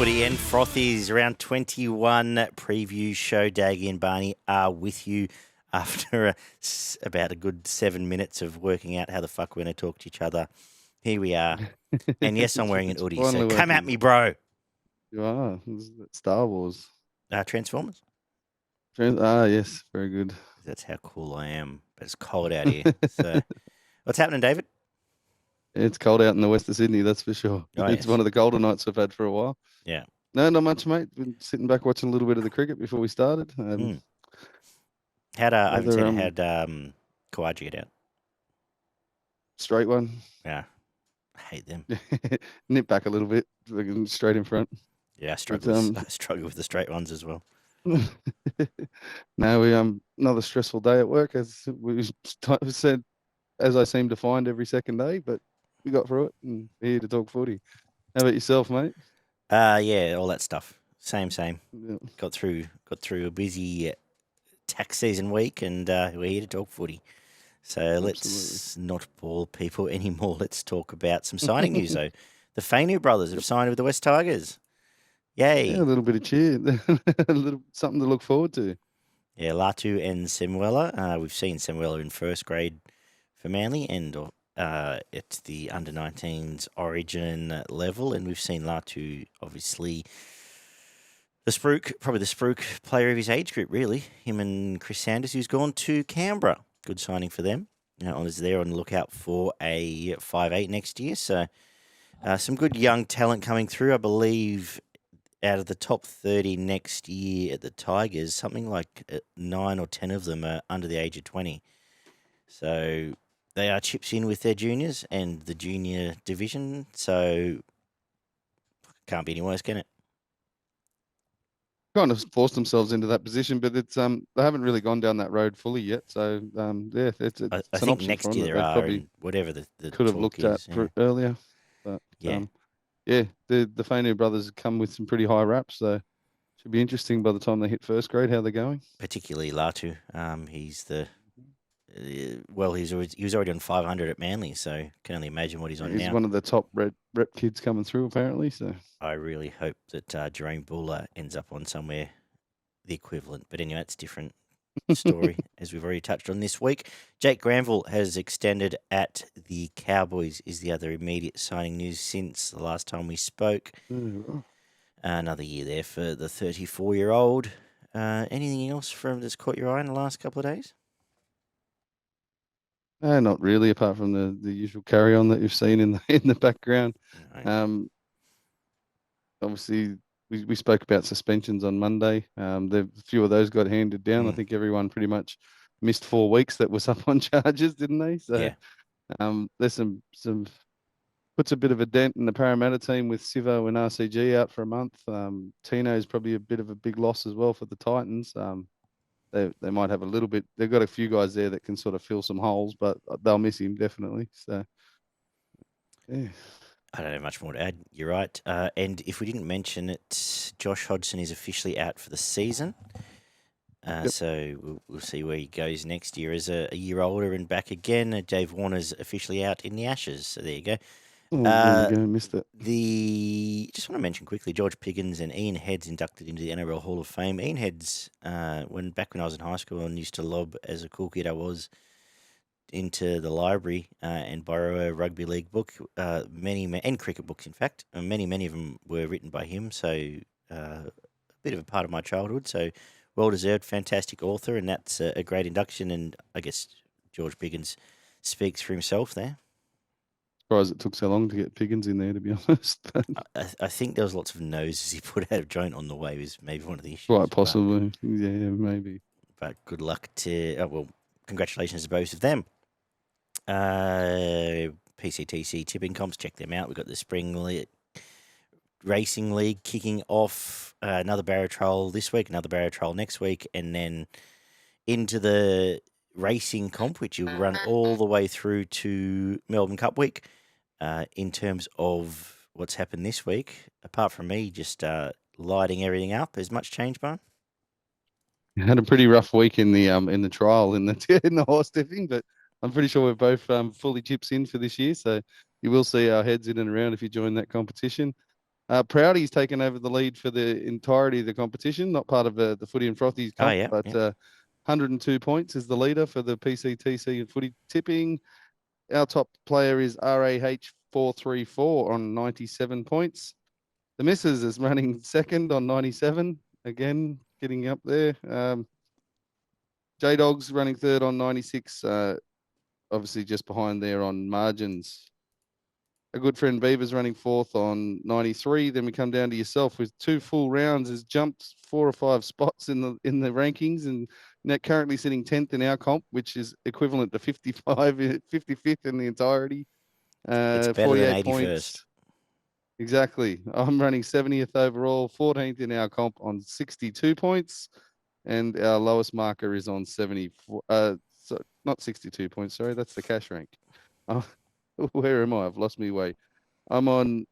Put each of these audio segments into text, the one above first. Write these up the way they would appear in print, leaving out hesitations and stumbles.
Footy and Frothies, round 21 preview show. Daggy and Barney are with you after about a good 7 minutes of working out how the fuck we're going to talk to each other. Here we are. And yes, I'm wearing an hoodie, so come at me, bro. You are. Star Wars. Transformers. Yes. Very good. That's how cool I am. But it's cold out here. So, what's happening, David? It's cold out in the west of Sydney, that's for sure. Oh, it's yes. one of the colder nights we've had for a while. Yeah. No, not much, mate. Been sitting back watching a little bit of the cricket before we started. I haven't seen it. How'd Kawaji get out? Straight one. Yeah. I hate them. Nip back a little bit, straight in front. Yeah, I struggle with the straight ones as well. Now we another stressful day at work, as we said, as I seem to find every second day, but we got through it and we're here to talk footy. How about yourself, mate? Yeah, all that stuff. Same. Yeah. Got through a busy tax season week, and we're here to talk footy. So Let's not bore people anymore. Let's talk about some signing news, though. The Fainu brothers have signed with the West Tigers. Yay! Yeah, a little bit of cheer, a little something to look forward to. Yeah, Latu and Semuela. We've seen Semuela in first grade for Manly and at the under-19s Origin level, and we've seen Latu, obviously, probably the spruik player of his age group, really. Him and Chris Sanders, who's gone to Canberra. Good signing for them. Honours there on the lookout for a 5'8" next year. So some good young talent coming through. I believe out of the top 30 next year at the Tigers, something like 9 or 10 of them are under the age of 20. So they are chips in with their juniors and the junior division. So can't be any worse, can it? Kind of forced themselves into that position, but it's they haven't really gone down that road fully yet. So yeah, it's I think next year there are, probably whatever the could have looked at earlier. But yeah, the Fainu brothers come with some pretty high raps, so should be interesting by the time they hit first grade how they're going. Particularly Latu, he's the he was already on 500 at Manly, so can only imagine what he's on now. He's one of the top rep kids coming through, apparently. So I really hope that Jerome Buller ends up on somewhere the equivalent. But anyway, it's a different story, as we've already touched on this week. Jake Granville has extended at the Cowboys, is the other immediate signing news since the last time we spoke. Another year there for the 34-year-old. Anything else that's caught your eye in the last couple of days? Not really, apart from the usual carry on that you've seen in the background. No. Obviously, we spoke about suspensions on Monday. A few of those got handed down. I think everyone pretty much missed 4 weeks that was up on charges, didn't they? So yeah. There's some puts a bit of a dent in the Parramatta team with Sivo and RCG out for a month. Tino's probably a bit of a big loss as well for the Titans. They might have a little bit. They've got a few guys there that can sort of fill some holes, but they'll miss him definitely. So, yeah. I don't have much more to add. You're right. And if we didn't mention it, Josh Hodgson is officially out for the season. So we'll see where he goes next year as a year older and back again. Dave Warner's officially out in the Ashes. So there you go. There you go, missed it. Just want to mention quickly, George Piggins and Ian Heads inducted into the NRL Hall of Fame. Ian Heads, back when I was in high school and used to lob as a cool kid I was into the library and borrow a rugby league book, and cricket books, in fact. Many of them were written by him, so a bit of a part of my childhood. So well-deserved, fantastic author, and that's a great induction, and I guess George Piggins speaks for himself there. Surprised it took so long to get Piggins in there, to be honest. I think there was lots of noses he put out of joint on the way was maybe one of the issues. Quite possibly, yeah, maybe. But good luck congratulations to both of them. PCTC tipping comps, check them out. We've got the Spring Racing League kicking off, another Barra Trial this week, another Barra Trial next week, and then into the racing comp, which will run all the way through to Melbourne Cup week. In terms of what's happened this week, apart from me just lighting everything up, has much changed, Barn? Had a pretty rough week in the trial in the horse tipping, but I'm pretty sure we're both fully chips in for this year. So you will see our heads in and around if you join that competition. Proudy's taken over the lead for the entirety of the competition, not part of the Footy and Frothies Oh, comp, yeah. but 102 points is the leader for the PCTC and footy tipping. Our top player is RAH434 on 97 points. The missus is running second on 97, again, getting up there. J-Dog's running third on 96, obviously just behind there on margins. A good friend Beaver's running fourth on 93. Then we come down to yourself with 2 full rounds, has jumped 4 or 5 spots in the rankings, and now currently sitting 10th in our comp, which is equivalent to 55th in the entirety. It's better than 48 81st. points. Exactly. I'm running 70th overall, 14th in our comp on 62 points, and our lowest marker is on 74. So not 62 points. Sorry, that's the cash rank. Where am I? I've lost my way. I'm on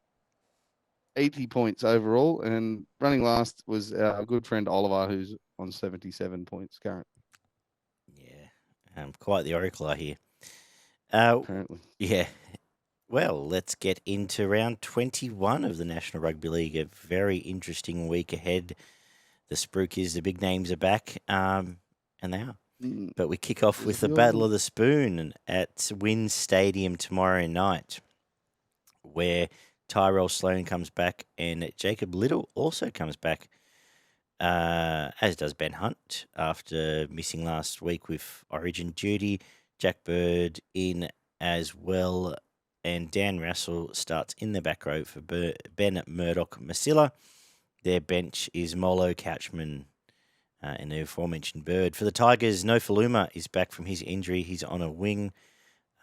80 points overall, and running last was our good friend Oliver, who's on 77 points currently. Yeah, quite the oracle, I hear. Apparently. Yeah. Well, let's get into round 21 of the National Rugby League. A very interesting week ahead. The Spruikies, the big names are back, and they are. But we kick off with the Battle of the Spoon at WINZ Stadium tomorrow night, where Tyrell Sloan comes back and Jacob Little also comes back, as does Ben Hunt after missing last week with Origin duty. Jack Bird in as well, and Dan Russell starts in the back row for Ben Murdoch-Masila. Their bench is Molo, Couchman, and the aforementioned Bird. For the Tigers, Nofaluma is back from his injury. He's on a wing.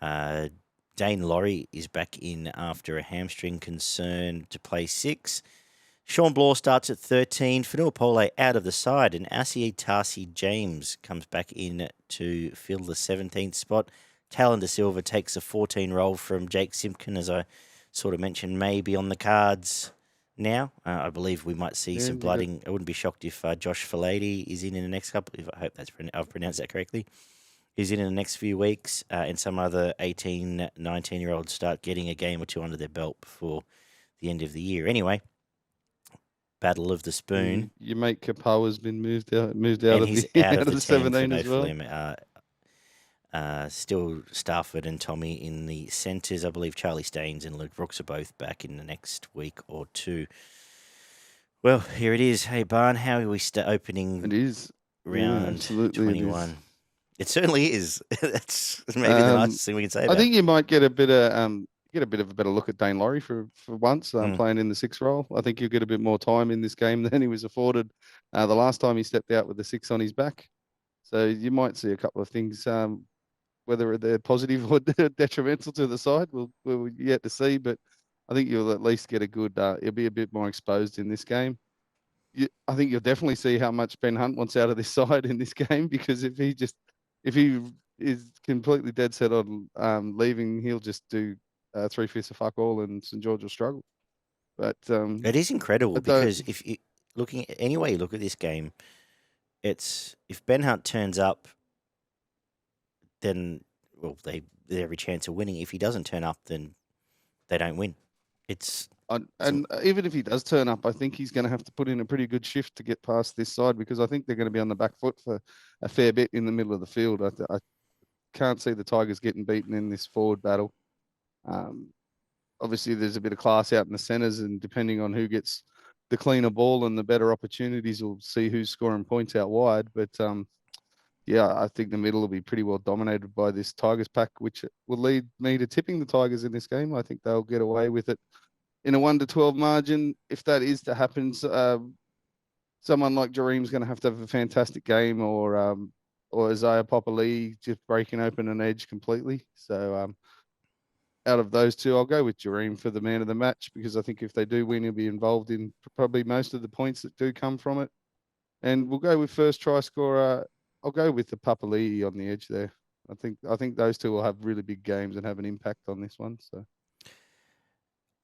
Dane Laurie is back in after a hamstring concern to play 6. Sean Blaw starts at 13. Fanua Pole out of the side, and Asier Tarsi James comes back in to fill the 17th spot. Talon De Silva takes a 14 role from Jake Simpkin, as I sort of mentioned, maybe on the cards now. I believe we might see some blooding. I wouldn't be shocked if Josh Filady is in the next couple. If I hope I've pronounced that correctly. Is in the next few weeks, and some other 18, 19-year-olds start getting a game or two under their belt before the end of the year. Anyway, Battle of the Spoon. Your mate Kapoa's been moved out and of he's the out of the 17 as well. Still Stafford and Tommy in the centres. I believe Charlie Staines and Luke Brooks are both back in the next week or two. Well, here it is. Hey, Barn, how are we opening It is. round 21? It is. It certainly is. That's maybe the nicest thing we can say about. I think you might get a bit of a better look at Dane Laurie for once, playing in the 6 role. I think you'll get a bit more time in this game than he was afforded the last time he stepped out with the 6 on his back. So you might see a couple of things, whether they're positive or detrimental to the side, we'll yet to see. But I think you'll at least get a good. You'll be a bit more exposed in this game. I think you'll definitely see how much Ben Hunt wants out of this side in this game, because if he is completely dead set on leaving, he'll just do 3/5 of fuck all, and St George will struggle. But it is incredible because if you looking at any way you look at this game, it's if Ben Hunt turns up, then they have every chance of winning. If he doesn't turn up, then they don't win. And even if he does turn up, I think he's going to have to put in a pretty good shift to get past this side, because I think they're going to be on the back foot for a fair bit in the middle of the field. I can't see the Tigers getting beaten in this forward battle. Obviously, there's a bit of class out in the centres, and depending on who gets the cleaner ball and the better opportunities, we'll see who's scoring points out wide. But yeah, I think the middle will be pretty well dominated by this Tigers pack, which will lead me to tipping the Tigers in this game. I think they'll get away with it in a 1-12 margin. If that is to happen, someone like Jareem's going to have a fantastic game, or Isaiah Papali'i just breaking open an edge completely. So out of those two, I'll go with Jareem for the man of the match, because I think if they do win, he'll be involved in probably most of the points that do come from it. And we'll go with first try scorer. I'll go with the Papali'i on the edge there. I think those two will have really big games and have an impact on this one. So,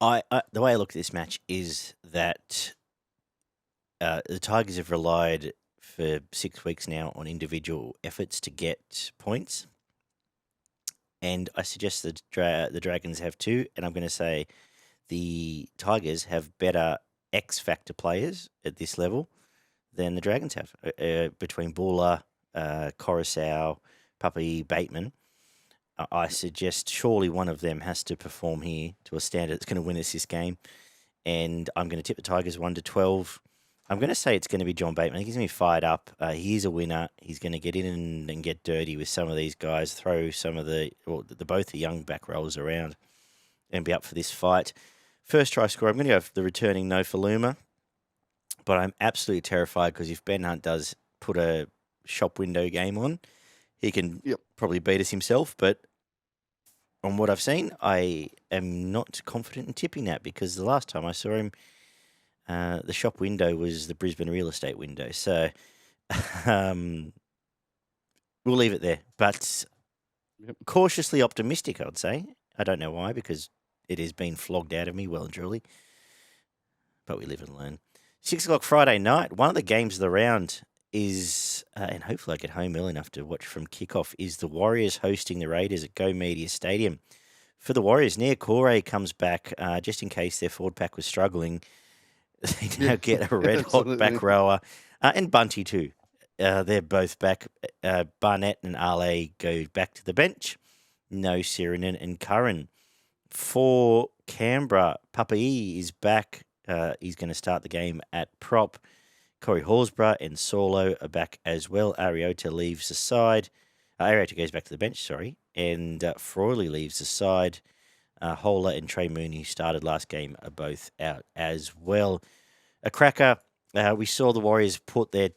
the way I look at this match is that the Tigers have relied for 6 weeks now on individual efforts to get points, and I suggest the Dragons have too. And I'm going to say the Tigers have better X factor players at this level than the Dragons have. Between Buller, Coruscant, Papi, Bateman, I suggest surely one of them has to perform here to a standard that's going to win us this game. And I'm going to tip the Tigers 1-12. I'm going to say it's going to be John Bateman. I think he's going to be fired up. He's a winner. He's going to get in and get dirty with some of these guys, throw some of both the young back rows around and be up for this fight. First try score, I'm going to go for the returning Nofaluma. But I'm absolutely terrified because if Ben Hunt does put a shop window game on, he can probably beat us himself. But on what I've seen, I am not confident in tipping that because the last time I saw him, the shop window was the Brisbane real estate window. So we'll leave it there. But cautiously optimistic, I would say. I don't know why, because it has been flogged out of me well and truly. But we live and learn. 6 o'clock Friday night, one of the games of the round is, and hopefully I get home early enough to watch from kickoff, is the Warriors hosting the Raiders at Go Media Stadium. For the Warriors, Nia Corey comes back just in case their forward pack was struggling. They now get a red-hot back rower, and Bunty too. They're both back. Barnett and Ale go back to the bench. No Sirinen and Curran. For Canberra, Papai is back. He's going to start the game at prop. Corey Horsburgh and Solo are back as well. Ariota leaves the side. Ariota goes back to the bench, sorry. And Froyley leaves the side. Hola and Trey Mooney, who started last game, are both out as well. A cracker. We saw the Warriors put their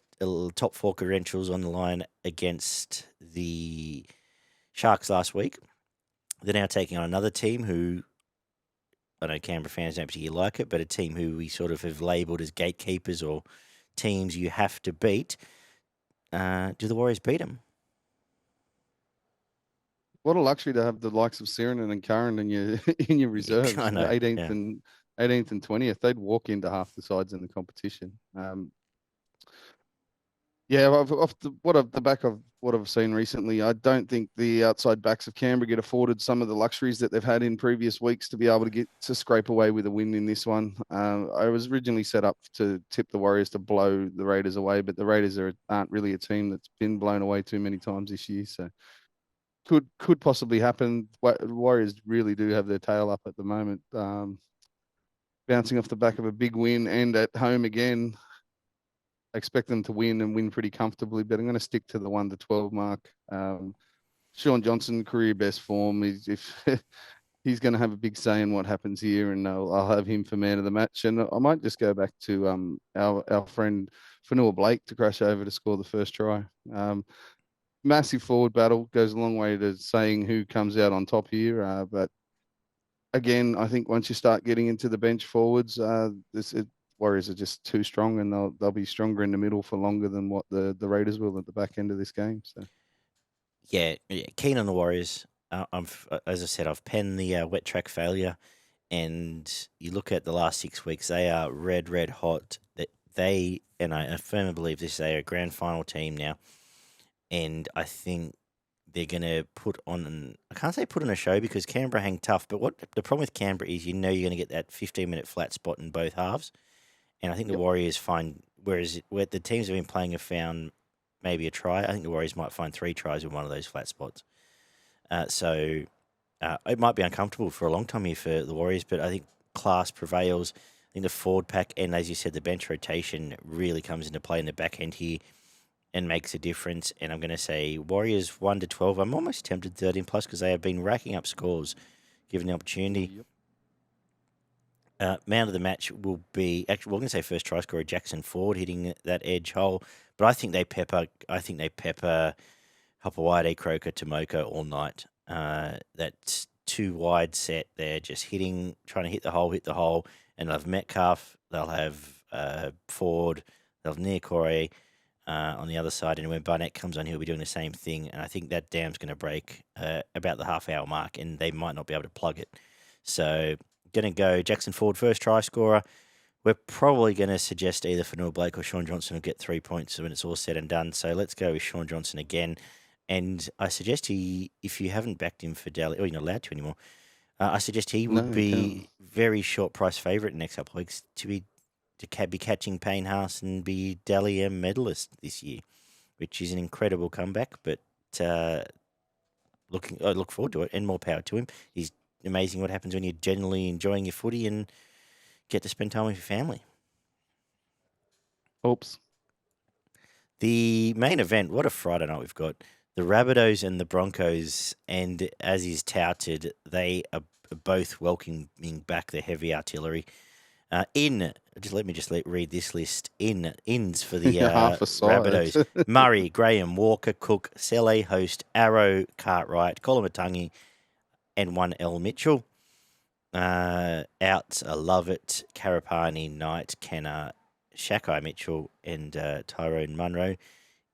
top 4 credentials on the line against the Sharks last week. They're now taking on another team who, I know Canberra fans don't particularly like it, but a team who we sort of have labelled as gatekeepers or teams you have to beat. Do the Warriors beat them? What a luxury to have the likes of Sirinen and Curran in your reserves. I know, 18th and 20th. They'd walk into half the sides in the competition. Off the back of what I've seen recently, I don't think the outside backs of Canberra get afforded some of the luxuries that they've had in previous weeks to be able to get to scrape away with a win in this one. I was originally set up to tip the Warriors to blow the Raiders away, but the Raiders aren't really a team that's been blown away too many times this year, so could possibly happen. Warriors really do have their tail up at the moment, bouncing off the back of a big win and at home again. I expect them to win and win pretty comfortably, but I'm going to stick to the 1-12 mark. Sean Johnson, career best form. He's going to have a big say in what happens here, and I'll have him for man of the match. And I might just go back to our friend Fanua Blake to crash over to score the first try. Massive forward battle, goes a long way to saying who comes out on top here. But again, I think once you start getting into the bench forwards, Warriors are just too strong, and they'll be stronger in the middle for longer than what the Raiders will at the back end of this game. So, yeah, keen on the Warriors. As I said, I've penned the wet track failure, and you look at the last 6 weeks, they are red hot. And I firmly believe they are a grand final team now, and I think they're going to put on. I can't say put on a show because Canberra hang tough, but what the problem with Canberra is, you're going to get that 15-minute flat spot in both halves. And I think the Warriors find, where the teams have been playing have found maybe a try. I think the Warriors might find 3 tries in one of those flat spots. So it might be uncomfortable for a long time here for the Warriors, but I think class prevails. I think the forward pack and, as you said, the bench rotation really comes into play in the back end here and makes a difference. And I'm going to say Warriors 1-12. I'm almost tempted 13+ because they have been racking up scores given the opportunity. Yep. Man of the match will be, actually, we're going to say first try scorer Jackson Ford hitting that edge hole, but I think they pepper Hopawade, Croker, Tomoko all night. That's too wide set. They're just trying to hit the hole, and they'll have Metcalf, they'll have Ford, they'll have Nia Corey on the other side, and when Barnett comes on, he'll be doing the same thing, and I think that dam's going to break about the half-hour mark, and they might not be able to plug it. So, going to go Jackson Ford, first try scorer. We're probably going to suggest either Fanua Blake or Sean Johnson will get 3 points when it's all said and done. So let's go with Sean Johnson again. And I suggest if you haven't backed him for daily, or you're not allowed to anymore, I suggest he would No, be very short price favourite in the next couple of weeks to be catching Payne Haas and be Dally M medalist this year, which is an incredible comeback. But I look forward to it, and more power to him. He's amazing what happens when you're generally enjoying your footy and get to spend time with your family. Oops. The main event, what a Friday night we've got. The Rabbitohs and the Broncos, and as is touted, they are both welcoming back the heavy artillery. Let me read this list. Ins for the Half a side. Rabbitohs. Murray, Graham, Walker, Cook, Sele, Host, Arrow, Cartwright, Colomatangi, and 1L Mitchell. Outs, Love It, Karapani, Knight, Kenner, Shakai Mitchell, and Tyrone Munro.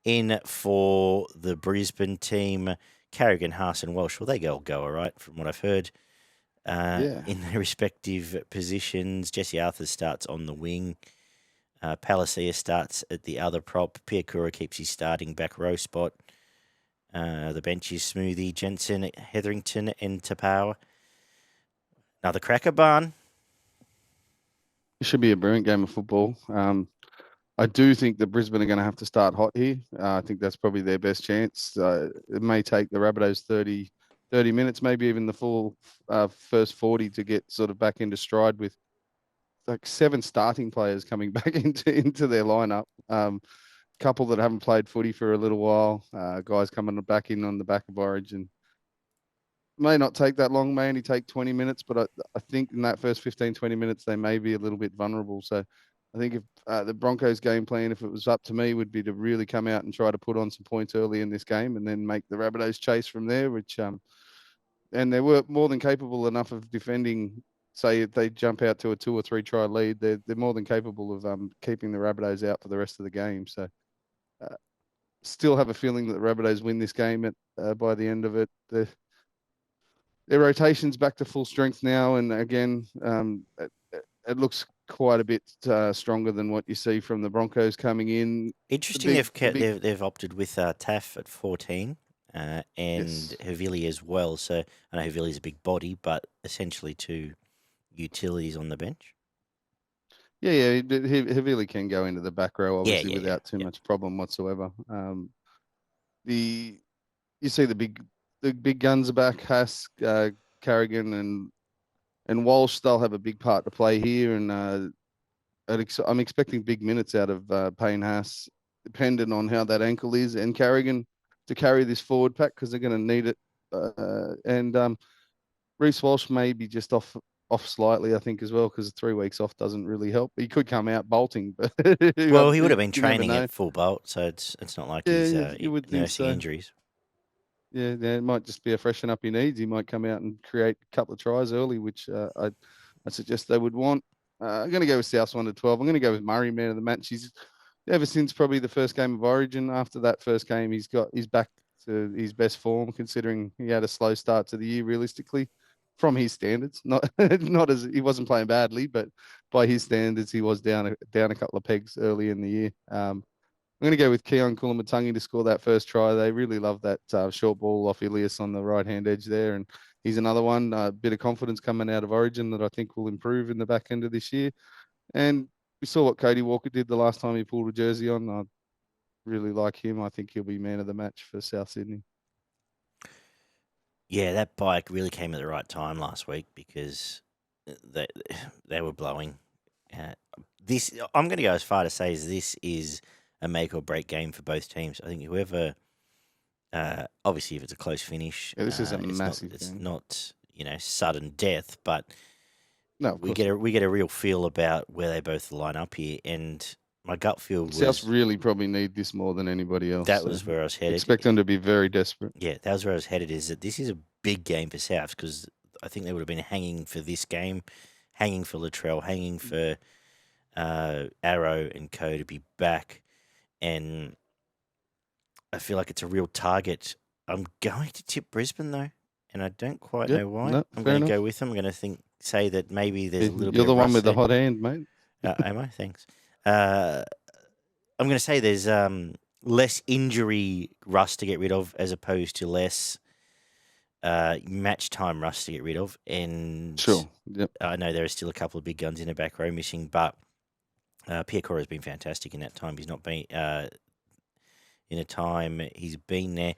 In for the Brisbane team, Carrigan, Haas, and Welsh. Well, they all go all right, from what I've heard. In their respective positions, Jesse Arthur starts on the wing. Palacia starts at the other prop. Piakura keeps his starting back row spot. The bench is Smoothie, Jensen, Hetherington, and Tapau. Another cracker barn. It should be a brilliant game of football. I do think that Brisbane are going to have to start hot here. I think that's probably their best chance. It may take the Rabbitohs 30 minutes, maybe even the full first 40 to get sort of back into stride with like 7 starting players coming back into their lineup. Couple that haven't played footy for a little while. Guys coming back in on the back of Origin. May not take that long, may only take 20 minutes, but I think in that first 15, 20 minutes, they may be a little bit vulnerable. So I think if the Broncos game plan, if it was up to me, would be to really come out and try to put on some points early in this game and then make the Rabbitohs chase from there, which, and they were more than capable enough of defending, say if they jump out to a 2 or 3 try lead, they're more than capable of keeping the Rabbitohs out for the rest of the game. So still have a feeling that the Rabbitohs win this game by the end of it. Their rotation's back to full strength now, and again, it looks quite a bit stronger than what you see from the Broncos coming in. Interesting, they've opted with Taff at 14 and Yes. Havili as well. So I know Havili's a big body, but essentially 2 utilities on the bench. Yeah. Havili can go into the back row, obviously, without too much problem whatsoever. You see the big guns are back, Haas, Carrigan, and Walsh. They'll have a big part to play here, and I'm expecting big minutes out of Payne Haas, dependent on how that ankle is, and Carrigan to carry this forward pack because they're going to need it. And Reece Walsh may be just off slightly, I think, as well, because 3 weeks off doesn't really help. He could come out bolting, but well, he would have been training at full bolt, so it's not like he's you would think nursing so. injuries. Yeah, it might just be a freshen up he needs. He might come out and create a couple of tries early, which I suggest they would want. I'm going to go with Souths 1 to 12. I'm going to go with Murray, man of the match. He's ever since probably the first game of Origin. After that first game, he's back to his best form, considering he had a slow start to the year. Realistically, from his standards, not as he wasn't playing badly, but by his standards, he was down a couple of pegs early in the year. I'm going to go with Keon Kulamatangi to score that first try. They really love that short ball off Ilias on the right-hand edge there. And he's another one, a bit of confidence coming out of Origin that I think will improve in the back end of this year. And we saw what Cody Walker did the last time he pulled a jersey on. I really like him. I think he'll be man of the match for South Sydney. Yeah, that bike really came at the right time last week because they were blowing. I'm going to go as far to say as this is a make or break game for both teams. I think whoever, obviously, if it's a close finish, this is a massive. It's not sudden death, but no, we get a real feel about where they both line up here. And my gut feel was Souths really probably need this more than anybody else. That was where I was headed. Expect them to be very desperate. Yeah, that was where I was headed. Is that this is a big game for Souths because I think they would have been hanging for this game, hanging for Latrell, hanging for Arrow and Co to be back. And I feel like it's a real target. I'm going to tip Brisbane, though, and I don't quite know why. No, I'm going to go with them. I'm going to say that maybe there's a little bit You're of the one with there. the hot hand, mate. Am I? Thanks. I'm going to say there's less injury rust to get rid of as opposed to less match time rust to get rid of, and Sure. Yep. I know there are still a couple of big guns in the back row missing, but Pierre Cora has been fantastic in that time. He's not been in a time he's been there.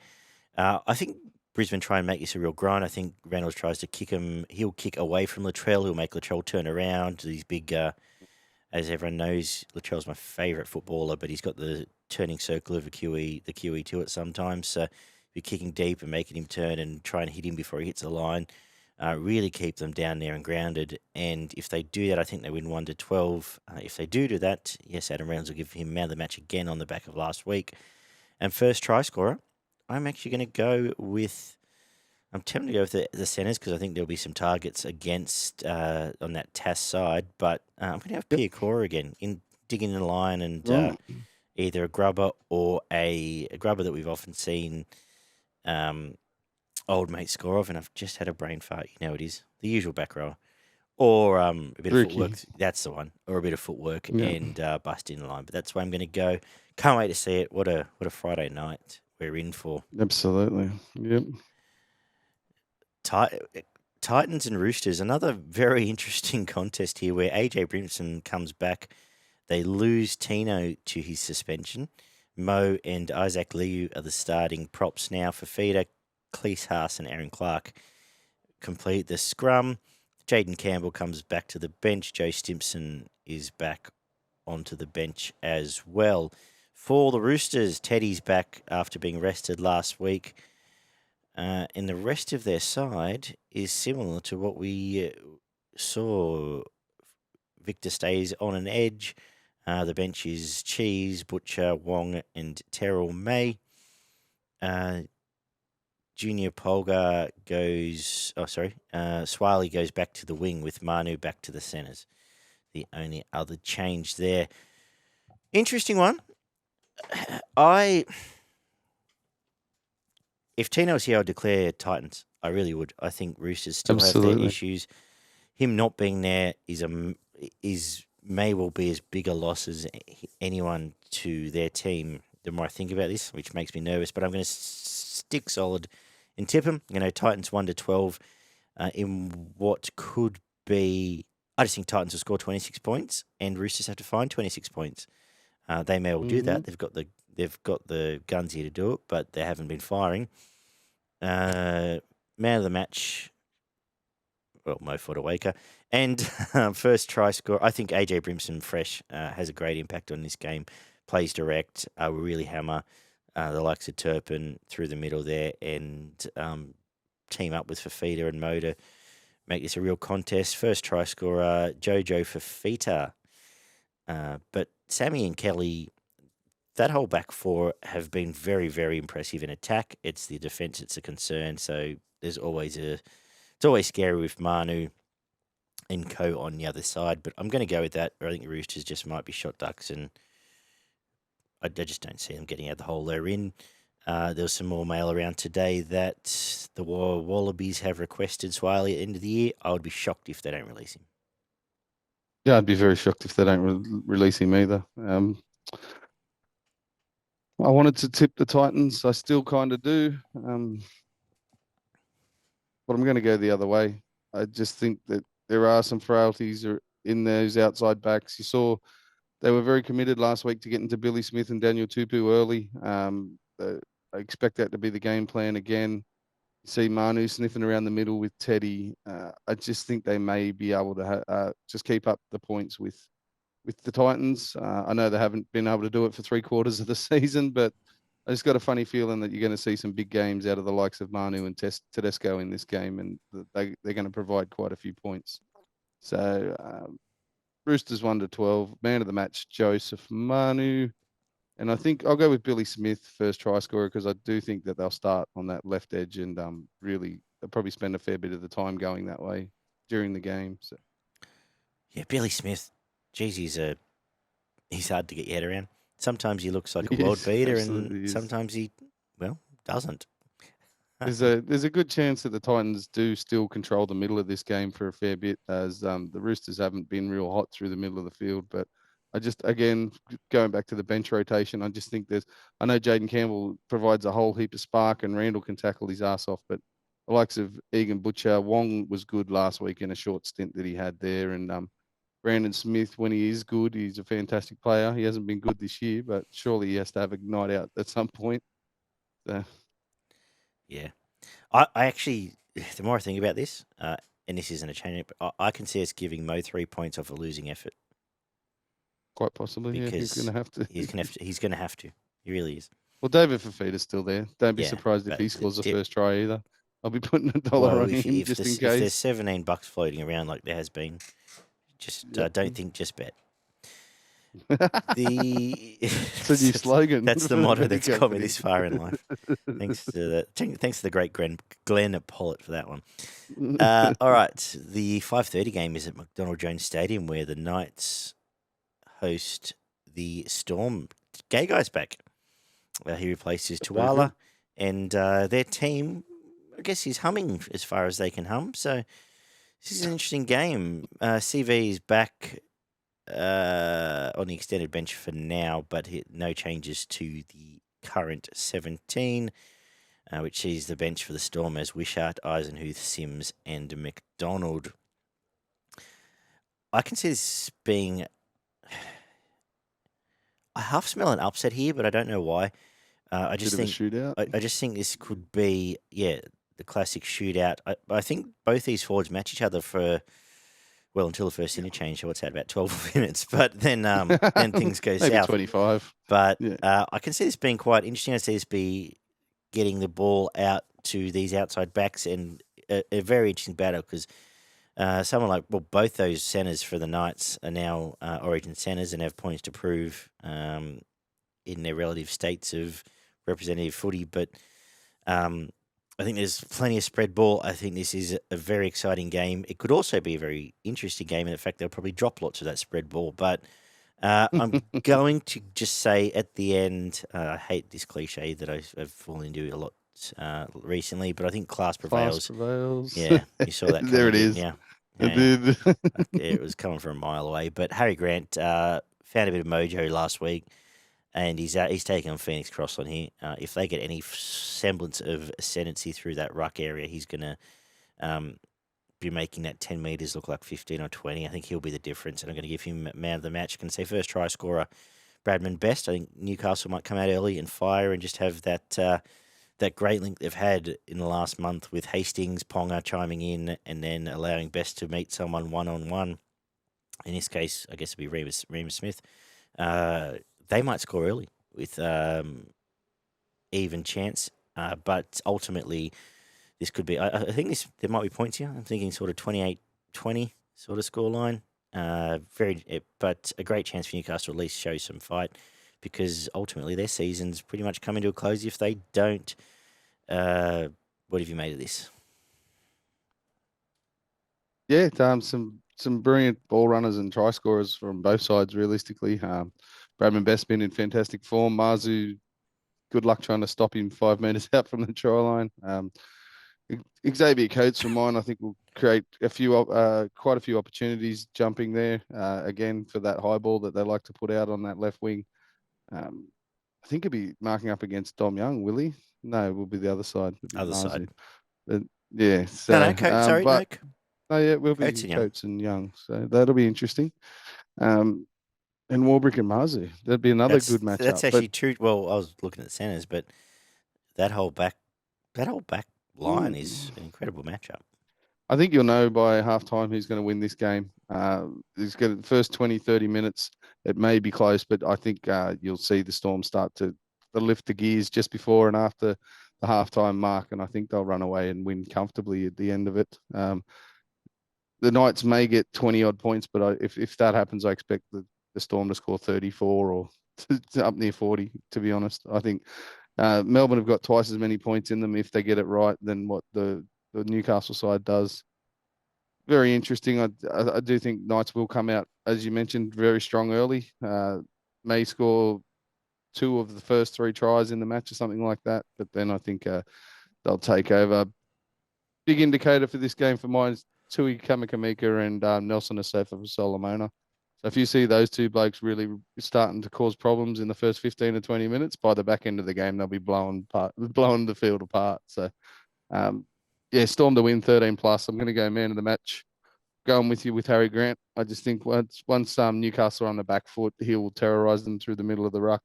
I think Brisbane try and make this a real grind. I think Reynolds tries to kick him. He'll kick away from Latrell. He'll make Latrell turn around. These big, as everyone knows, Latrell's my favourite footballer, but he's got the turning circle of the QE to it sometimes. So if you're kicking deep and making him turn and try and hit him before he hits the line, really keep them down there and grounded. And if they do that, I think they win 1-12. If they do that, yes, Adam Reynolds will give him man of the match again on the back of last week. And first try scorer, I'm actually going to go with. I'm tempted to go with the centres because I think there'll be some targets against on that TAS side, but I'm going to have Pierre Cora again in digging in the line and either a grubber or a grubber that we've often seen old mate score of, and I've just had a brain fart. You know it is the usual back rower. Or a bit of footwork. That's the one. Or a bit of footwork and bust in the line. But that's where I'm going to go. Can't wait to see it. What a Friday night we're in for. Absolutely. Yep. Titans and Roosters. Another very interesting contest here where AJ Brimson comes back. They lose Tino to his suspension. Mo and Isaac Liu are the starting props now for Feeder. Cleese Haas and Aaron Clark complete the scrum. Jaden Campbell comes back to the bench. Joe Stimson is back onto the bench as well. For the Roosters, Teddy's back after being rested last week. And the rest of their side is similar to what we saw. Victor stays on an edge. The bench is Cheese, Butcher, Wong, and Terrell May. Junior Polgar goes. Swiley goes back to the wing with Manu back to the centres. The only other change there. Interesting one. If Tino was here, I'd declare Titans. I really would. I think Roosters still have their issues. Him not being there is may well be as big a loss as anyone to their team. The more I think about this, which makes me nervous, but I'm going to stick solid and tip them. Titans 1-12 in what could be. I just think Titans will score 26 points, and Roosters have to find 26 points. They may well do that. They've got the guns here to do it, but they haven't been firing. Man of the match, well, Mo Fodawaker. And first try score, I think AJ Brimson fresh has a great impact on this game. Plays direct, will really hammer the likes of Turpin through the middle there and team up with Fafita and Mo to make this a real contest. First try scorer, Jojo Fafita. But Sammy and Kelly, that whole back four have been very, very impressive in attack. It's the defence that's a concern. So it's always scary with Manu and Co on the other side. But I'm going to go with that. I think the Roosters just might be shot ducks, and I just don't see them getting out the hole they're in. There was some more mail around today that the Wallabies have requested Swiley at the end of the year. I would be shocked if they don't release him. Yeah, I'd be very shocked if they don't release him either. I wanted to tip the Titans. I still kind of do. But I'm going to go the other way. I just think that there are some frailties in those outside backs. You saw they were very committed last week to getting to Billy Smith and Daniel Tupu early. I expect that to be the game plan again. See Manu sniffing around the middle with Teddy. I just think they may be able to just keep up the points with the Titans. I know they haven't been able to do it for 3/4 of the season, but I just got a funny feeling that you're going to see some big games out of the likes of Manu and Tedesco in this game, and they're going to provide quite a few points. So Roosters 1-12, man of the match, Joseph Manu. And I think I'll go with Billy Smith, first try scorer, because I do think that they'll start on that left edge and really they'll probably spend a fair bit of the time going that way during the game. So yeah, Billy Smith, geez, he's hard to get your head around. Sometimes he looks like a world beater, and sometimes he doesn't. There's a good chance that the Titans do still control the middle of this game for a fair bit, as the Roosters haven't been real hot through the middle of the field. But I just, again, going back to the bench rotation, I just think I know Jaden Campbell provides a whole heap of spark and Randall can tackle his ass off, but the likes of Egan Butcher. Wong was good last week in a short stint that he had there. And Brandon Smith, when he is good, he's a fantastic player. He hasn't been good this year, but surely he has to have a night out at some point. So. Yeah. I actually, the more I think about this, and this isn't a change, but I can see us giving Mo 3 points off a losing effort. Quite possibly, yeah. He's going to have to. He's going to have to. He really is. Well, David Fafita's still there. Don't be Yeah, surprised if but he scores the first try either. I'll be putting $1 well, on if him just in there's case. $17 floating around like there has been, just Yep. don't think, just bet. It's a new slogan. That's the for motto the that's got me company. this far in life. Thanks to the great Glenn Pollitt for that one. All right, the 5:30 game is at McDonald Jones Stadium, where the Knights host the Storm. Gay Guy's back. He replaces Tuala, and their team, I guess, is humming as far as they can hum. So this is an interesting game. CV is back on the extended bench for now, but no changes to the current 17, which sees the bench for the Storm as Wishart, Eisenhuth, Sims, and McDonald. I can see this being... I half smell an upset here, but I don't know why. I just think shootout. I just think this could be the classic shootout. I think both these forwards match each other for until the first interchange. So what's that, about 12 minutes? But then things go Maybe south. 25. But I can see this being quite interesting. I see this be getting the ball out to these outside backs, and a very interesting battle because someone like both those centres for the Knights are now Origin centres and have points to prove in their relative states of representative footy, but I think there's plenty of spread ball. I think this is a very exciting game. It could also be a very interesting game in the fact they'll probably drop lots of that spread ball, but I'm going to just say at the end, I hate this cliche that I've fallen into a lot recently, but I think class prevails. Class prevails. Yeah, you saw that coming. There it is. Yeah. It did. It was coming from a mile away, but Harry Grant found a bit of mojo last week. And he's taking on Phoenix Cross on here. If they get any semblance of ascendancy through that ruck area, he's going to be making that 10 metres look like 15 or 20. I think he'll be the difference, and I'm going to give him man of the match. I can say first try scorer, Bradman Best. I think Newcastle might come out early and fire and just have that great link they've had in the last month with Hastings, Ponga chiming in, and then allowing Best to meet someone one-on-one. In this case, I guess it'll be Remus Smith. They might score early with even chance, but ultimately this could be. I think there might be points here. I'm thinking sort of 28-20 sort of scoreline. But a great chance for Newcastle to at least show some fight, because ultimately their season's pretty much coming to a close if they don't. What have you made of this? Yeah, some brilliant ball runners and try scorers from both sides. Realistically, Bradman Best been in fantastic form. Marzu, good luck trying to stop him 5 meters out from the try line. Xavier Coates from mine, I think, will create quite a few opportunities jumping there again for that high ball that they like to put out on that left wing. I think he'll be marking up against Dom Young, will he? No, it will be the other side. Other side. But, yeah. So, no, Coates, sorry, no. Oh, yeah, it will be Coates and Young. So that'll be interesting. And Warbrick and Marzu. That'd be another good matchup. That's actually true. Well, I was looking at the centres, but that whole back line is an incredible matchup. I think you'll know by halftime who's going to win this game. He's got the first 20, 30 minutes. It may be close, but I think you'll see the Storm start to lift the gears just before and after the halftime mark, and I think they'll run away and win comfortably at the end of it. The Knights may get 20-odd points, but if that happens, I expect the Storm to score 34 or up near 40, to be honest. I think Melbourne have got twice as many points in them if they get it right than what the Newcastle side does. Very interesting. I do think Knights will come out, as you mentioned, very strong early. May score 2 of the first 3 tries in the match or something like that, but then I think they'll take over. Big indicator for this game for mine is Tui Kamakamika and Nelson Asafa for Solomona. So if you see those 2 blokes really starting to cause problems in the first 15 or 20 minutes, by the back end of the game, they'll be blowing the field apart. So Yeah, Storm to win 13 plus. I'm going to go man of the match. Going with you with Harry Grant. I just think once Newcastle are on the back foot, he will terrorise them through the middle of the ruck.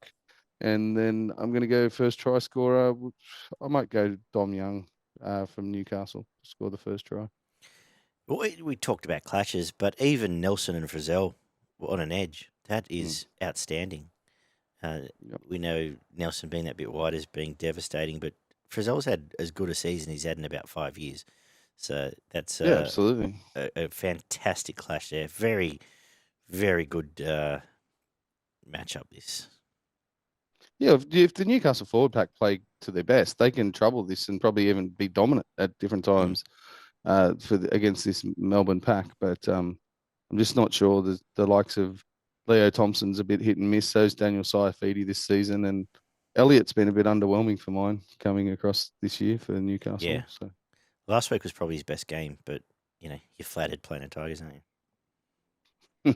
And then I'm going to go first try scorer. I might go Dom Young from Newcastle to score the first try. Well, we talked about clashes, but even Nelson and Frizzell were on an edge. That is outstanding. Yep. We know Nelson being that bit wide is being devastating, but Frizzell's had as good a season he's had in about 5 years. So that's Yeah, absolutely. a fantastic clash there. Very, very good matchup, this. Yeah, if the Newcastle forward pack play to their best, they can trouble this and probably even be dominant at different times against this Melbourne pack. But I'm just not sure. The likes of Leo Thompson's a bit hit and miss. So's Daniel Saifidi this season, and Elliott's been a bit underwhelming for mine coming across this year for Newcastle. Yeah. So Last week was probably his best game, but, you're flattered playing the Tigers, aren't you?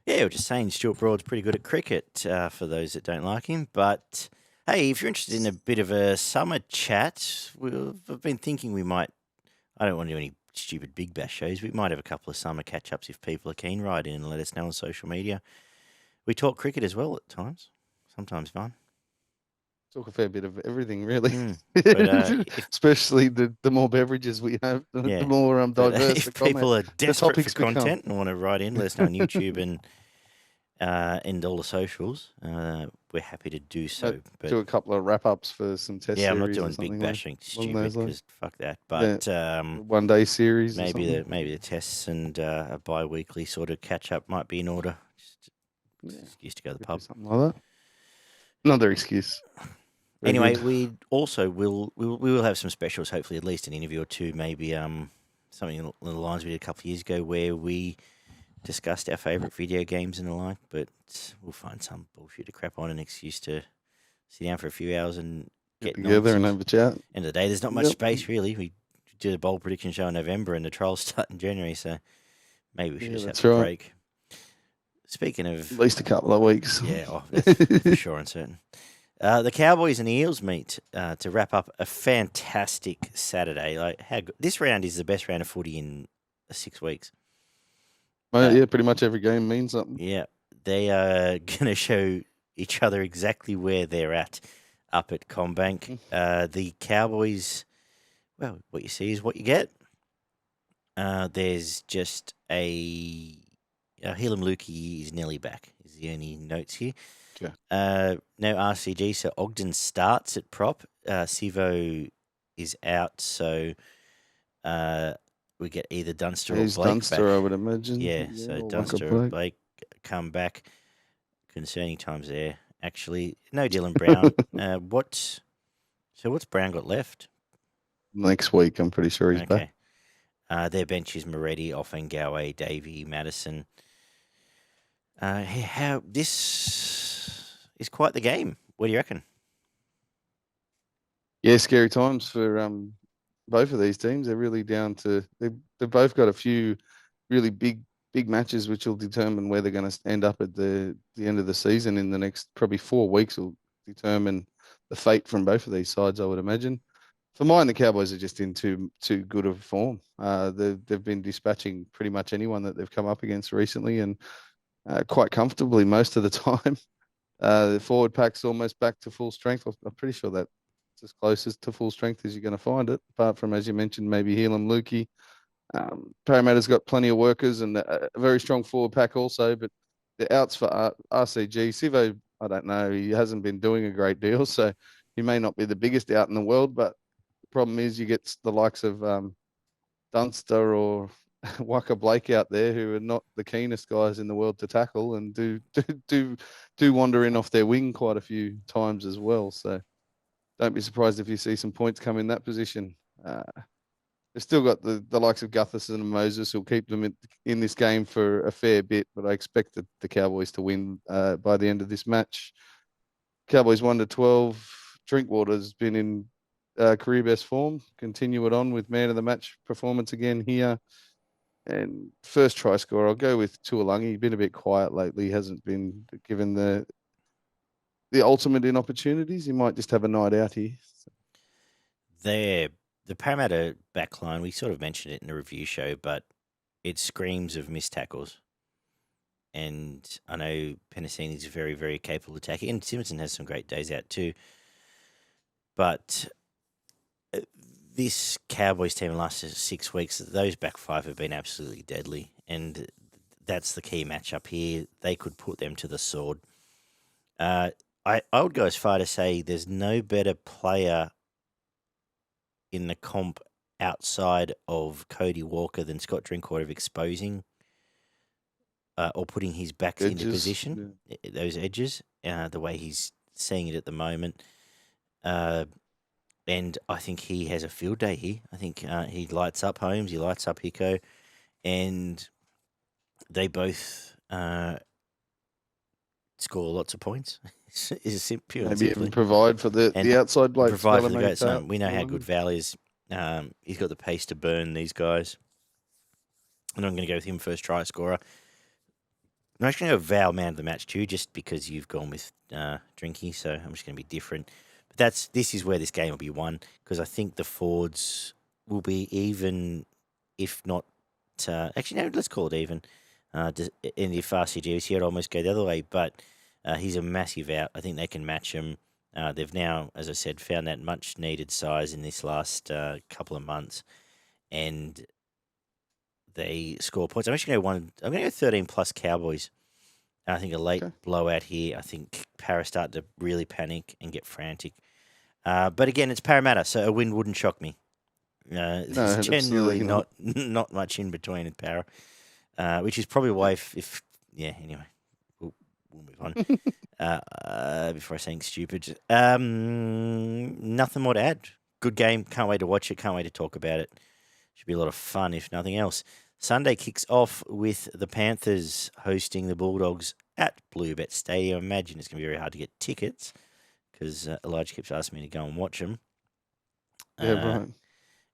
Yeah, we're just saying Stuart Broad's pretty good at cricket for those that don't like him. But, hey, if you're interested in a bit of a summer chat, I've been thinking we might, I don't want to do any stupid big bash shows. We might have a couple of summer catch-ups if people are keen. Write in and let us know on social media. We talk cricket as well at times. Sometimes fun. talk a fair bit of everything, really. But Especially the more beverages we have, yeah, the more diverse if the comment. people are desperate for topics become. content and want to write in, let us know on YouTube and all the socials. We're happy to do so. But Do a couple of wrap ups for some test yeah, I'm not series or doing something big like bashing along stupid those lines. because fuck that. But One day series. Or maybe something. the tests and a bi-weekly sort of catch up might be in order. Just Yeah, excuse to go to the could do pub. something like that. Another excuse. Very Anyway, good. we also we will have some specials. Hopefully, at least an interview or two. Maybe something along the lines we did a couple of years ago where we discussed our favourite video games and the like. But we'll find some bullshit to crap on, an excuse to sit down for a few hours and Get get together and nonsense. have a chat. End of the day, there's not much Yep. space really. We did a bold prediction show in November, and the trials start in January. So maybe we should just that's have a right. break. Speaking of, At least a couple of weeks. yeah, that's for sure and certain. The Cowboys and the Eels meet to wrap up a fantastic Saturday. Like how good, this round is the best round of footy in 6 weeks. Yeah, pretty much every game means something. Yeah, they are going to show each other exactly where they're at up at Combank. The Cowboys, well, what you see is what you get. There's just Helam Lukey is nearly back. Is the only notes here. Yeah. No RCG, so Ogden starts at prop. Sivo is out, so we get either Dunster or Blake Dunster, back. I would imagine. Yeah, so or Dunster Waka or Blake come back. Concerning times there. Actually, no Dylan Brown. What's Brown got left? Next week, I'm pretty sure he's back. Their bench is Moretti, Offengawe, Davey, Madison. How this is quite the game. What do you reckon? Yeah, scary times for both of these teams. They're really down to they've both got a few really big matches, which will determine where they're going to end up at the end of the season. In the next probably 4 weeks, will determine the fate from both of these sides, I would imagine. For mine, the Cowboys are just in too good of form. They've been dispatching pretty much anyone that they've come up against recently, and quite comfortably most of the time. The forward pack's almost back to full strength. I'm pretty sure that's as close as to full strength as you're going to find it. Apart from, as you mentioned, maybe Helam Lukey. Parramatta's got plenty of workers and a very strong forward pack also, but the outs for RCG. Sivo, I don't know. He hasn't been doing a great deal, so he may not be the biggest out in the world, but the problem is you get the likes of Dunster or Waka Blake out there who are not the keenest guys in the world to tackle and do wander in off their wing quite a few times as well. So don't be surprised if you see some points come in that position. They've still got the likes of Gutherson and Moses who'll keep them in this game for a fair bit, but I expect the Cowboys to win by the end of this match. Cowboys 1-12. Drinkwater's been in career best form. Continue it on with man of the match performance again here. And first try scorer, I'll go with Tuolangi. He's been a bit quiet lately. He hasn't been given the ultimate in opportunities. He might just have a night out here. the Parramatta backline, we sort of mentioned it in the review show, but it screams of missed tackles. And I know Penasini's very, very capable attacking, and Simonson has some great days out too. But this Cowboys team in the last 6 weeks, those back five have been absolutely deadly, and that's the key matchup here. They could put them to the sword. I would go as far to say there's no better player in the comp outside of Cody Walker than Scott Drinkwater of exposing or putting his backs into position, those edges, the way he's seeing it at the moment. And I think he has a field day here. I think he lights up Holmes, he lights up Hicko, and they both score lots of points. Is pure maybe even provide for the outside blokes. Provide for the great son. We know how good Val is. He's got the pace to burn these guys. And I'm going to go with him first try scorer. I'm actually going to go Val man of the match too, just because you've gone with Drinky, so I'm just going to be different. But this is where this game will be won, because I think the Fords will be even, if not... actually, no, let's call it even. And if RCG was here, I'd almost go the other way, but he's a massive out. I think they can match him. They've now, as I said, found that much-needed size in this last couple of months, and they score points. I'm actually going to go 13-plus Cowboys. I think a late blowout here. I think Para start to really panic and get frantic. But again, it's Parramatta, so a win wouldn't shock me. There's generally not much in between at Para, which is probably why anyway, we'll move on. Before I say anything stupid. Nothing more to add. Good game. Can't wait to watch it. Can't wait to talk about it. Should be a lot of fun, if nothing else. Sunday kicks off with the Panthers hosting the Bulldogs at Bluebet Stadium. I imagine it's going to be very hard to get tickets because Elijah keeps asking me to go and watch them. Right.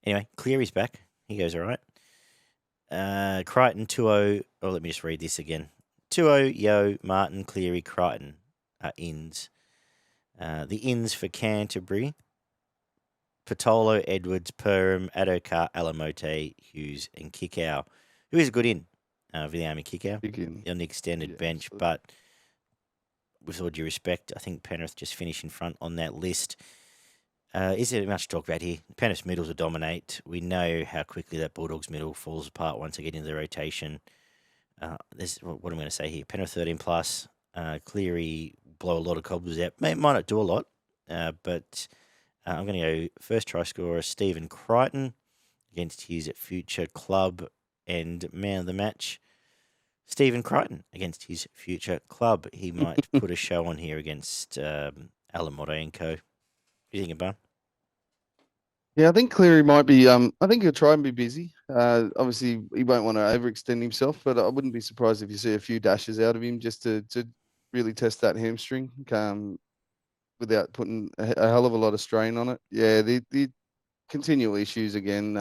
Anyway, Cleary's back. He goes all right. Crichton, 2-0. Oh, let me just read this again. 2-0, Yo, Martin, Cleary, Crichton are ins. The ins for Canterbury: Patolo, Edwards, Perham, Adokar, Alamote, Hughes, and Kikau. Who is a good in? Viliami Kikau on the extended bench, absolutely. But with all due respect, I think Penrith just finished in front on that list. Is there much to talk about here? Penrith's middles will dominate. We know how quickly that Bulldogs middle falls apart once they get into the rotation. What am I going to say here? Penrith 13+. Cleary blow a lot of cobblers out. Might not do a lot, but I'm going to go first try scorer Stephen Crichton against his future club, and man of the match, Stephen Crichton against his future club. He might put a show on here against Alamote and co. What do you think about? Yeah, I think Cleary might be. I think he'll try and be busy. Obviously, he won't want to overextend himself, but I wouldn't be surprised if you see a few dashes out of him just to really test that hamstring, without putting a hell of a lot of strain on it. Yeah, the continual issues again.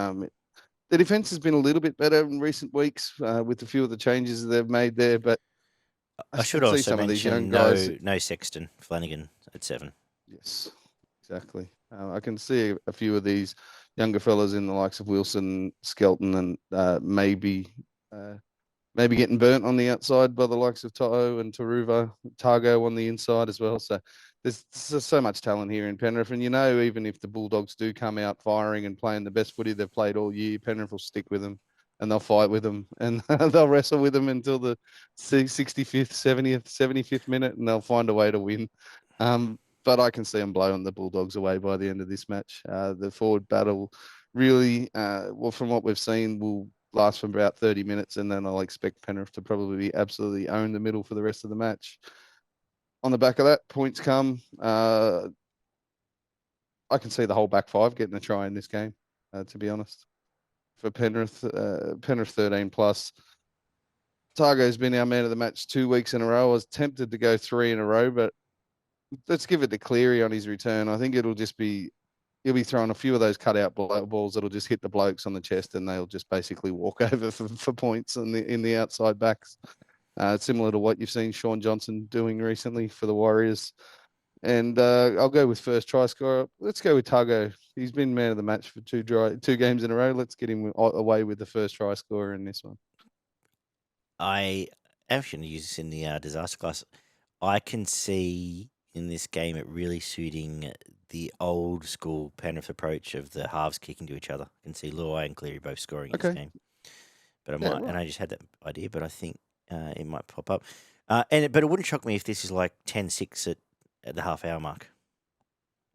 The defense has been a little bit better in recent weeks with a few of the changes that they've made there, but I should also see some of these young guys. No Sexton, Flanagan at 7. Yes, exactly. I can see a few of these younger fellas in the likes of Wilson, Skelton, and maybe getting burnt on the outside by the likes of To'o and Taruva, Targo on the inside as well. So there's so much talent here in Penrith. And even if the Bulldogs do come out firing and playing the best footy they've played all year, Penrith will stick with them and they'll fight with them and they'll wrestle with them until the 65th, 70th, 75th minute, and they'll find a way to win. But I can see them blowing the Bulldogs away by the end of this match. The forward battle really, from what we've seen, will last for about 30 minutes, and then I'll expect Penrith to probably absolutely own the middle for the rest of the match. On the back of that, points come. I can see the whole back five getting a try in this game, to be honest. For Penrith, Penrith 13+. Targo's been our man of the match 2 weeks in a row. I was tempted to go 3 in a row, but let's give it to Cleary on his return. I think he'll be throwing a few of those cutout balls that'll just hit the blokes on the chest, and they'll just basically walk over for points in the outside backs. Similar to what you've seen Sean Johnson doing recently for the Warriors. And I'll go with first try scorer. Let's go with Targo He's been man of the match for two games in a row. Let's get him away with the first try scorer in this one. I actually use this in the disaster class. I can see in this game it really suiting the old school Penrith approach of the halves kicking to each other. I can see Luai and Cleary both scoring in this Okay. game. But I Yeah, might, and right. I just had that idea, but I think it might pop up. But it wouldn't shock me if this is like 10-6 at the half hour mark.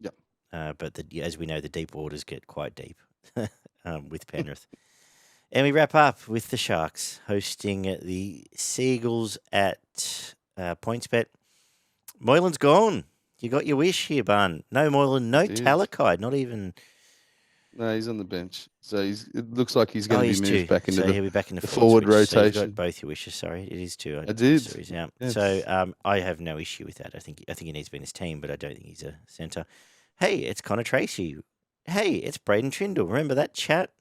Yep. But as we know, the deep waters get quite deep with Penrith. And we wrap up with the Sharks hosting the Seagulls at PointsBet. Moylan's gone. You got your wish here, Barn. No Moylan, no Did. Talakai, not even. No, he's on the bench. So it looks like he's going Oh, to be he's moved two. back into So he'll be back in the the forward forward switch. So you've rotation. got both your wishes. Sorry, it is two. I did. So he's out. Yes. So I have no issue with that. I think he needs to be in his team, but I don't think he's a centre. Hey, it's Connor Tracy. Hey, it's Braden Trindle. Remember that chat?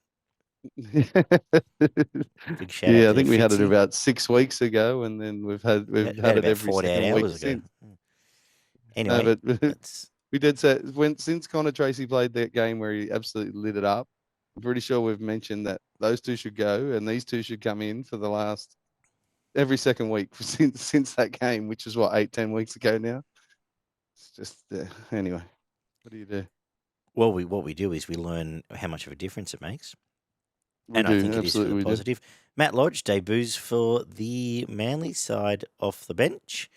Big shout out Yeah, to I think we had it Fitzy. about 6 weeks ago, and then we've had Had it about every 48 second week hours ago. since. Anyway, No, but that's we did say since Connor Tracy played that game where he absolutely lit it up. I'm pretty sure we've mentioned that those two should go, and these two should come in for the last every second week since that game, which is what 8-10 weeks ago now. It's just anyway. What do you do? well, what we do is we learn how much of a difference it makes. We And I do, think it is for absolutely the we do. positive. Matt Lodge debuts for the Manly side off the bench.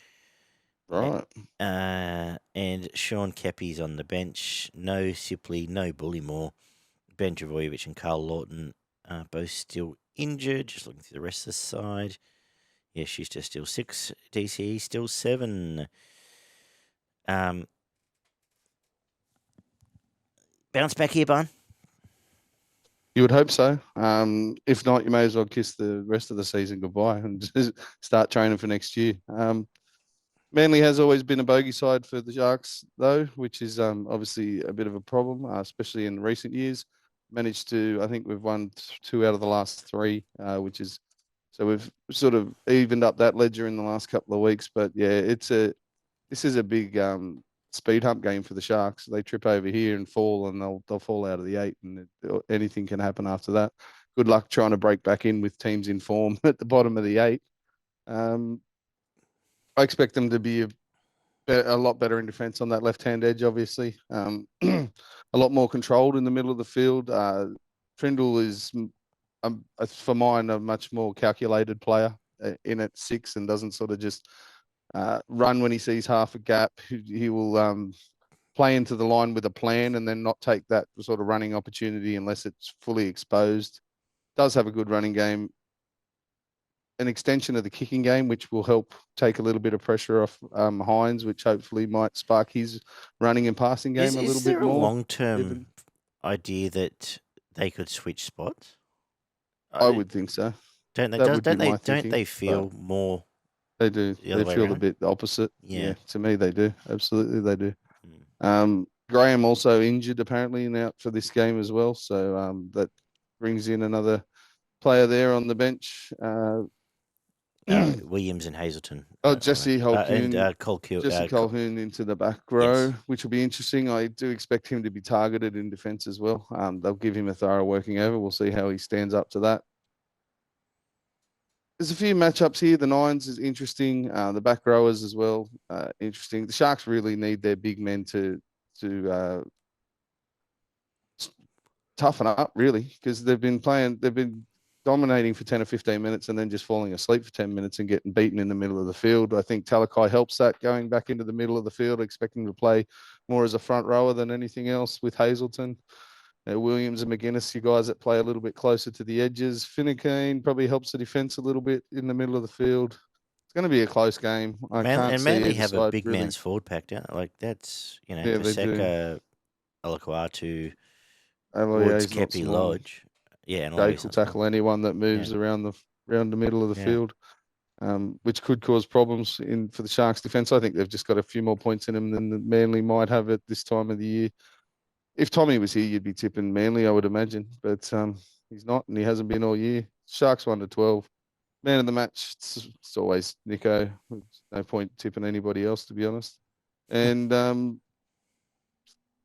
Right. And Sean Kepi's on the bench. No Sipley, no Bullymore. Ben Travojevic and Carl Lawton are both still injured. Just looking through the rest of the side. Yeah, Schuster still 6. DCE still 7. Bounce back here, Barn. You would hope so. If not, you may as well kiss the rest of the season goodbye and just start training for next year. Manly has always been a bogey side for the Sharks, though, which is obviously a bit of a problem, especially in recent years. Managed to, I think we've won 2 out of the last 3, which is so we've sort of evened up that ledger in the last couple of weeks. But yeah, this is a big speed hump game for the Sharks. They trip over here and fall, and they'll fall out of the 8, and anything can happen after that. Good luck trying to break back in with teams in form at the bottom of the 8. I expect them to be a lot better in defence on that left-hand edge, obviously. A lot more controlled in the middle of the field. Trindle is, for mine, a much more calculated player in at 6 and doesn't sort of just run when he sees half a gap. He will play into the line with a plan and then not take that sort of running opportunity unless it's fully exposed. Does have a good running game. An extension of the kicking game, which will help take a little bit of pressure off Hines, which hopefully might spark his running and passing game a little bit more. Is there a long-term idea that they could switch spots? I would think so. Don't they? That would be my Don't thinking, they feel more? They do. The other They way feel around? a bit opposite. Yeah. To me, they do. Absolutely, they do. Graham also injured apparently and out for this game as well. So that brings in another player there on the bench. Williams and Hazleton. Jesse Holcoon. And Colquhoun. Jesse Colquhoun into the back row, which will be interesting. I do expect him to be targeted in defence as well. They'll give him a thorough working over. We'll see how he stands up to that. There's a few matchups here. The Nines is interesting. The back rowers as well, interesting. The Sharks really need their big men to toughen up, really, because they've been dominating for 10 or 15 minutes and then just falling asleep for 10 minutes and getting beaten in the middle of the field. I think Talakai helps that, going back into the middle of the field, expecting to play more as a front rower than anything else with Hazleton. Williams and McGuinness, you guys that play a little bit closer to the edges. Finucane probably helps the defence a little bit in the middle of the field. It's going to be a close game. Manly have a big man's forward pack, don't they? Like, that's, Paseka, Alaquatu, Woods, Kepi, Lodge. Yeah, and Jake will tackle anyone that moves around the middle of the field, which could cause problems for the Sharks' defence. I think they've just got a few more points in them than the Manly might have at this time of the year. If Tommy was here, you'd be tipping Manly, I would imagine, but he's not, and he hasn't been all year. Sharks 1-12. Man of the match, it's always Nico. There's no point tipping anybody else, to be honest. And I'm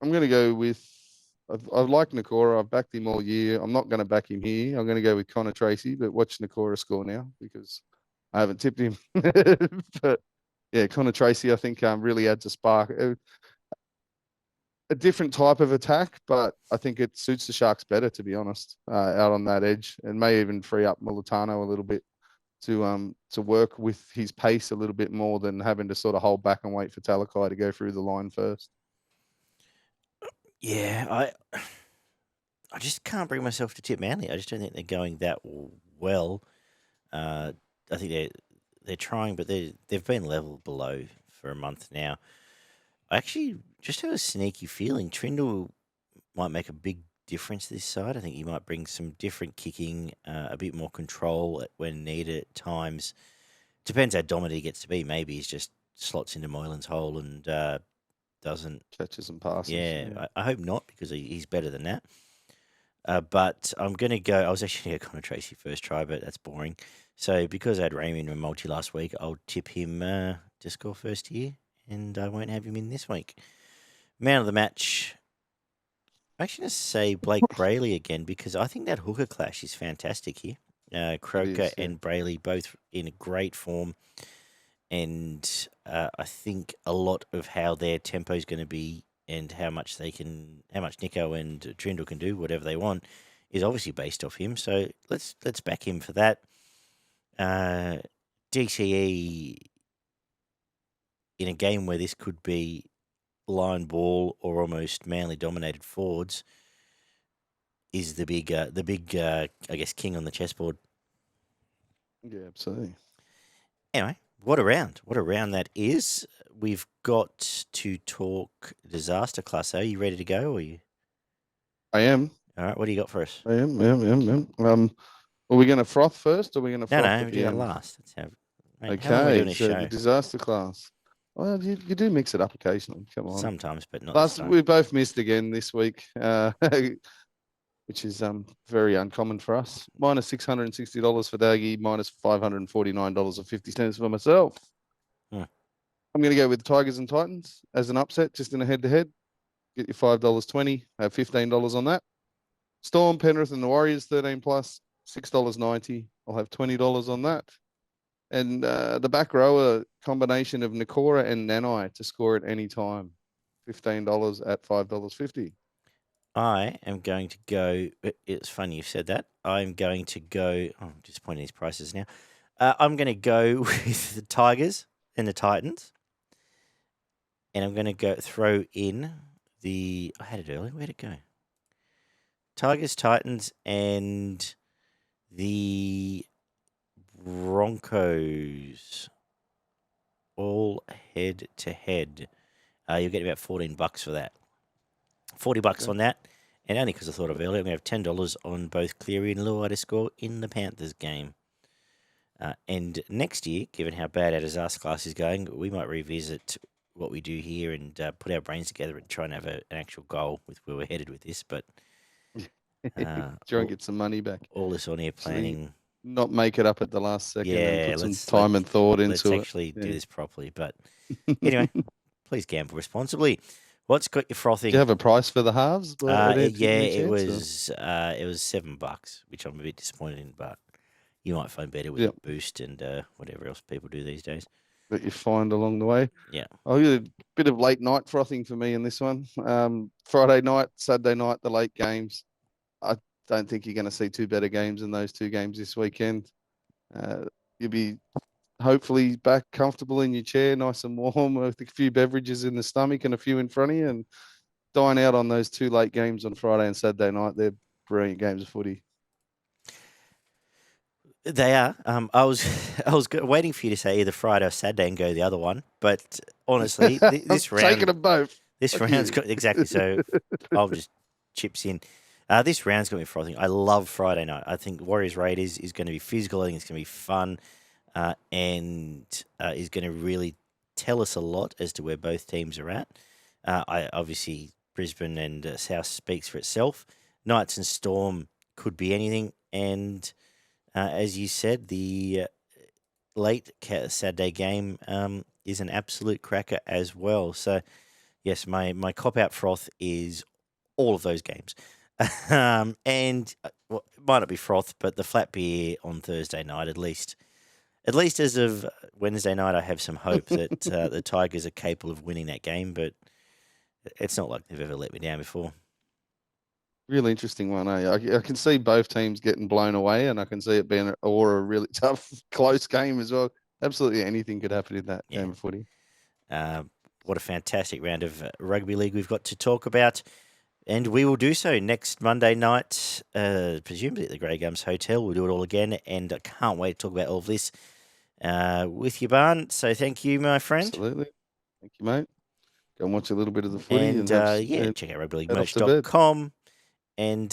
going to go with I like Nakora. I've backed him all year. I'm not going to back him here. I'm going to go with Connor Tracy, but watch Nakora score now because I haven't tipped him. But yeah, Connor Tracy, I think really adds a spark. A different type of attack, but I think it suits the Sharks better, to be honest, out on that edge, and may even free up Militano a little bit to work with his pace a little bit more than having to sort of hold back and wait for Talakai to go through the line first. Yeah, I just can't bring myself to tip Manly. I just don't think they're going that well. I think they're trying, but they've been level below for a month now. I actually just have a sneaky feeling Trindle might make a big difference this side. I think he might bring some different kicking, a bit more control when needed at times. Depends how dominant he gets to be. Maybe he's just slots into Moylan's hole and doesn't. Catches and passes. Yeah. I hope not because he's better than that. But I'm going to go. I was actually going to go Connor Tracy first try, but that's boring. So because I had Raymond in multi last week, I'll tip him to score first here, and I won't have him in this week. Man of the match. I'm actually going to say Blake Brayley again because I think that hooker clash is fantastic here. Croker and Brayley both in a great form, and I think a lot of how their tempo is going to be and how much Nico and Trindle can do, whatever they want, is obviously based off him. So let's back him for that. DCE in a game where this could be line ball or almost Manly dominated forwards is the big I guess king on the chessboard. Yeah, absolutely. Anyway, what a round that is. We've got to talk disaster class. Are you ready to go? Or you? I am. All right. What do you got for us? I am. Are we going to froth first, or are we going to froth No, at we the do that end? last. That's how. Mate, Okay, how long are we doing this so show? the disaster class. Well, you do mix it up occasionally. Come on. Sometimes, but not this time. We both missed again this week, which is very uncommon for us. Minus $660 for Daggy, minus $549.50 for myself. I'm going to go with Tigers and Titans as an upset, just in a head-to-head. Get your $5.20, have $15 on that. Storm, Penrith, and the Warriors, 13 plus, $6.90. I'll have $20 on that. And the back row, a combination of Nakora and Nanai to score at any time. $15 at $5.50. I am going to go. It's funny you said that. I'm going to go. Oh, I'm disappointed in these prices now. I'm going to go with the Tigers and the Titans. And I'm going to go throw in I had it earlier. Where'd it go? Tigers, Titans, and the Broncos all head to head. You'll get about $14 for that. $40 on that. And only because I thought of earlier, we have $10 on both Cleary and Luai to score in the Panthers game. And next year, given how bad our disaster class is going, we might revisit what we do here and put our brains together and try and have an actual goal with where we're headed with this. But try and get some money back. All this on air planning. Not make it up at the last second and put some time and thought into it. Let's actually do this properly. But anyway, please gamble responsibly. What's got you frothing? Do you have a price for the halves? It was $7, which I'm a bit disappointed in, but you might find better with a boost and whatever else people do these days. That you find along the way. Yeah. I'll get a bit of late night frothing for me in this one. Friday night, Saturday night, the late games. I don't think you're going to see two better games than those two games this weekend. You'll be hopefully back comfortable in your chair, nice and warm, with a few beverages in the stomach and a few in front of you, and dine out on those two late games on Friday and Saturday night. They're brilliant games of footy. They are. I was waiting for you to say either Friday or Saturday and go the other one, but honestly, this round taking them both. This round's got exactly. So I'll just chips in. This round's going to be frothing. I love Friday night. I think Warriors Raiders is going to be physical. I think it's going to be fun, and is going to really tell us a lot as to where both teams are at. I obviously Brisbane and South speaks for itself. Knights and Storm could be anything, and as you said, the late Saturday game is an absolute cracker as well. So yes, my cop out froth is all of those games. And well, it might not be froth, but the flat beer on Thursday night, at least as of Wednesday night, I have some hope that the Tigers are capable of winning that game. But it's not like they've ever let me down before. Really interesting one, eh? I can see both teams getting blown away, and I can see it being a really tough, close game as well. Absolutely anything could happen in that game of footy. What a fantastic round of rugby league we've got to talk about. And we will do so next Monday night, presumably at the Grey Gums Hotel. We'll do it all again, and I can't wait to talk about all of this with you, Barn. So thank you, my friend. Absolutely. Thank you, mate. Go and watch a little bit of the footy. And check out rugbyleaguemerch.com and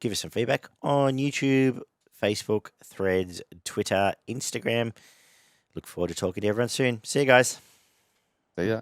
give us some feedback on YouTube, Facebook, Threads, Twitter, Instagram. Look forward to talking to everyone soon. See you guys. See ya.